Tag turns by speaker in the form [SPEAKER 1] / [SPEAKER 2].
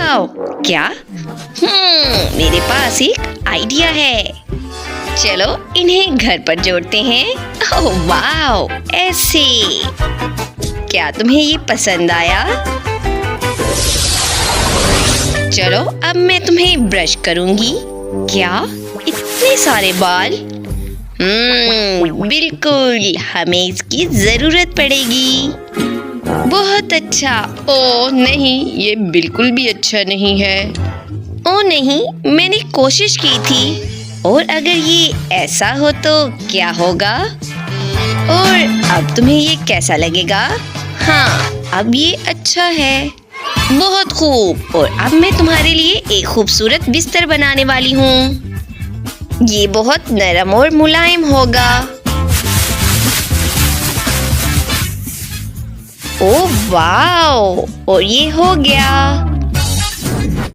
[SPEAKER 1] Wow, क्या? मेरे पास एक आइडिया है। चलो इन्हें घर पर जोड़ते हैं। ओह वाओ, ऐसे। क्या तुम्हें ये पसंद आया? चलो अब मैं तुम्हें ब्रश करूंगी। क्या इतने सारे बाल? बिल्कुल, हमें इसकी जरूरत पड़ेगी। बहुत अच्छा। ओह नहीं, ये बिल्कुल भी अच्छा नहीं है। ओह नहीं, मैंने कोशिश की थी। और अगर ये ऐसा हो तो क्या होगा? और अब तुम्हें ये कैसा लगेगा? हाँ, अब ये अच्छा है। बहुत खूब। और अब मैं तुम्हारे लिए एक खूबसूरत बिस्तर बनाने वाली हूँ। ये बहुत नरम और मुलायम होगा। ओह वाओ, और ये हो गया।